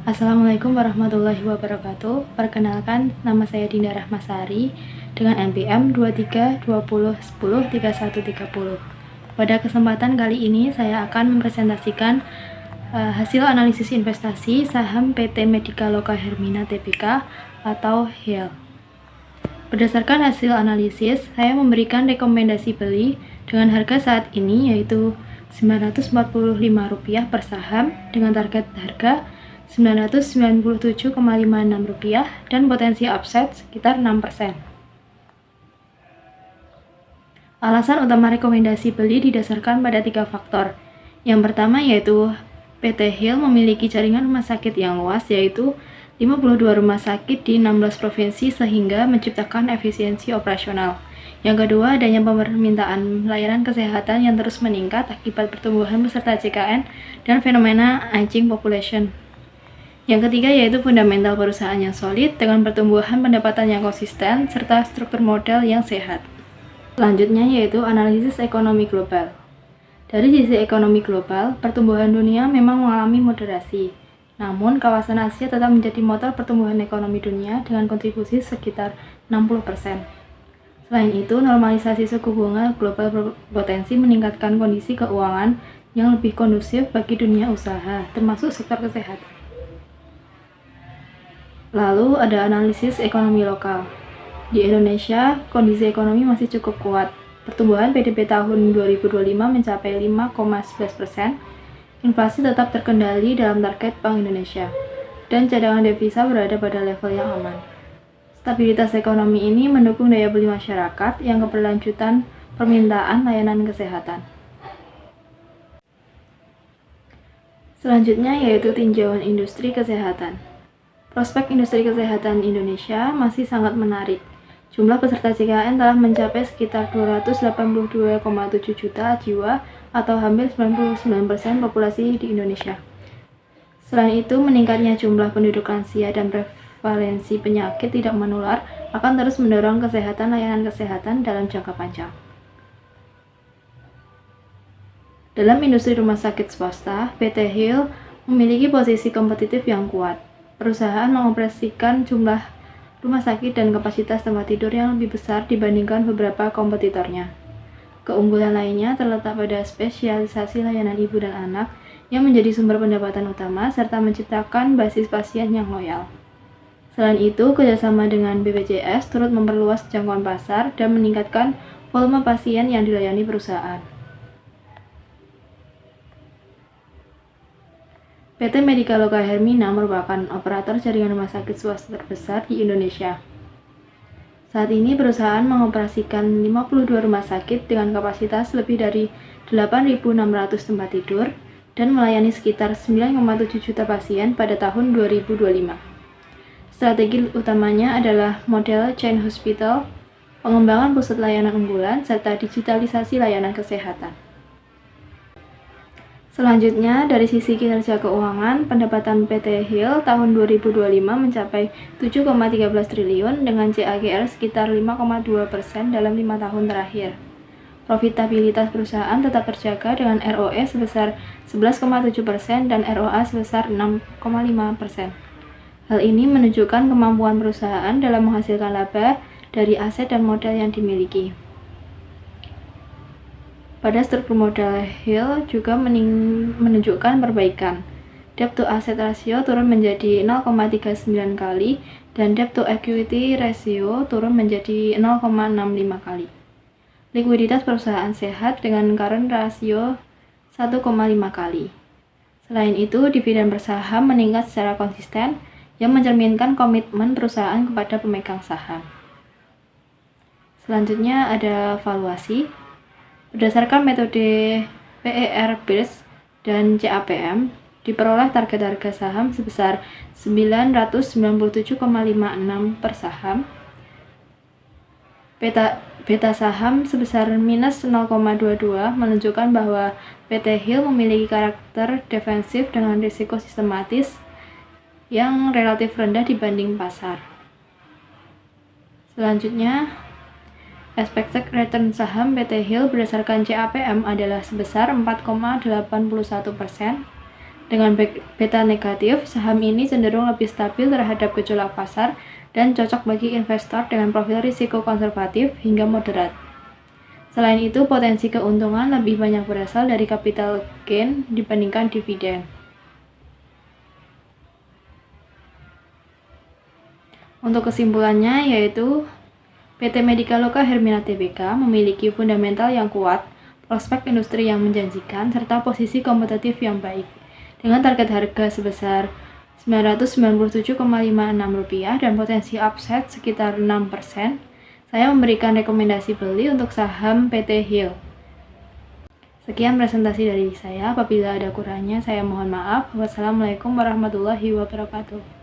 Assalamualaikum warahmatullahi wabarakatuh. Perkenalkan, nama saya Dinda Rahmasari dengan NPM 2320103130. Pada kesempatan kali ini saya akan mempresentasikan hasil analisis investasi saham PT Medica Loka Hermina Tbk atau HIL. Berdasarkan hasil analisis, saya memberikan rekomendasi beli dengan harga saat ini yaitu Rp945 per saham dengan target harga Rp997,56 dan potensi upside sekitar 6%. Alasan utama rekomendasi beli didasarkan pada 3 faktor. Yang pertama yaitu PT HIL memiliki jaringan rumah sakit yang luas yaitu 52 rumah sakit di 16 provinsi sehingga menciptakan efisiensi operasional. Yang kedua, adanya permintaan layanan kesehatan yang terus meningkat akibat pertumbuhan peserta JKN dan fenomena aging population. Yang ketiga yaitu fundamental perusahaan yang solid dengan pertumbuhan pendapatan yang konsisten serta struktur modal yang sehat. Selanjutnya yaitu analisis ekonomi global. Dari sisi ekonomi global, pertumbuhan dunia memang mengalami moderasi. Namun, kawasan Asia tetap menjadi motor pertumbuhan ekonomi dunia dengan kontribusi sekitar 60%. Selain itu, normalisasi suku bunga global berpotensi meningkatkan kondisi keuangan yang lebih kondusif bagi dunia usaha, termasuk sektor kesehatan. Lalu ada analisis ekonomi lokal. Di Indonesia, kondisi ekonomi masih cukup kuat. Pertumbuhan PDB tahun 2025 mencapai 5,11%. Inflasi tetap terkendali dalam target Bank Indonesia. Dan cadangan devisa berada pada level yang aman. Stabilitas ekonomi ini mendukung daya beli masyarakat yang keberlanjutan permintaan layanan kesehatan. Selanjutnya yaitu tinjauan industri kesehatan. Prospek industri kesehatan Indonesia masih sangat menarik. Jumlah peserta JKN telah mencapai sekitar 282,7 juta jiwa atau hampir 99% populasi di Indonesia. Selain itu, meningkatnya jumlah penduduk lansia dan prevalensi penyakit tidak menular akan terus mendorong kesehatan layanan kesehatan dalam jangka panjang. Dalam industri rumah sakit swasta, PT HIL memiliki posisi kompetitif yang kuat. Perusahaan mengoperasikan jumlah rumah sakit dan kapasitas tempat tidur yang lebih besar dibandingkan beberapa kompetitornya. Keunggulan lainnya terletak pada spesialisasi layanan ibu dan anak yang menjadi sumber pendapatan utama serta menciptakan basis pasien yang loyal. Selain itu, kerjasama dengan BPJS turut memperluas jangkauan pasar dan meningkatkan volume pasien yang dilayani perusahaan. PT Medica Loka Hermina merupakan operator jaringan rumah sakit swasta terbesar di Indonesia. Saat ini perusahaan mengoperasikan 52 rumah sakit dengan kapasitas lebih dari 8.600 tempat tidur dan melayani sekitar 9,7 juta pasien pada tahun 2025. Strategi utamanya adalah model chain hospital, pengembangan pusat layanan unggulan, serta digitalisasi layanan kesehatan. Selanjutnya, dari sisi kinerja keuangan, pendapatan PT HIL tahun 2025 mencapai 7,13 triliun dengan CAGR sekitar 5,2% dalam 5 tahun terakhir. Profitabilitas perusahaan tetap terjaga dengan ROE sebesar 11,7% dan ROA sebesar 6,5%. Hal ini menunjukkan kemampuan perusahaan dalam menghasilkan laba dari aset dan modal yang dimiliki. Pada struktur modal HIL juga menunjukkan perbaikan. Debt to asset ratio turun menjadi 0,39 kali dan debt to equity ratio turun menjadi 0,65 kali. Likuiditas perusahaan sehat dengan current ratio 1,5 kali. Selain itu, dividen bersaham meningkat secara konsisten yang mencerminkan komitmen perusahaan kepada pemegang saham. Selanjutnya ada valuasi. Berdasarkan metode PER-based dan CAPM, diperoleh target harga saham sebesar 997,56 per saham. Beta saham sebesar minus 0,22 menunjukkan bahwa PT HIL memiliki karakter defensif dengan risiko sistematis yang relatif rendah dibanding pasar. Selanjutnya, expected return saham PT HIL berdasarkan CAPM adalah sebesar 4,81%, Dengan beta negatif, saham ini cenderung lebih stabil terhadap gejolak pasar dan cocok bagi investor dengan profil risiko konservatif hingga moderat. Selain itu, potensi keuntungan lebih banyak berasal dari capital gain dibandingkan dividen. Untuk kesimpulannya yaitu PT Medikaloka Hermina Tbk memiliki fundamental yang kuat, prospek industri yang menjanjikan, serta posisi kompetitif yang baik. Dengan target harga sebesar Rp997,56 dan potensi upside sekitar 6%, saya memberikan rekomendasi beli untuk saham PT Hill. Sekian presentasi dari saya. Apabila ada kurangnya, saya mohon maaf. Wassalamualaikum warahmatullahi wabarakatuh.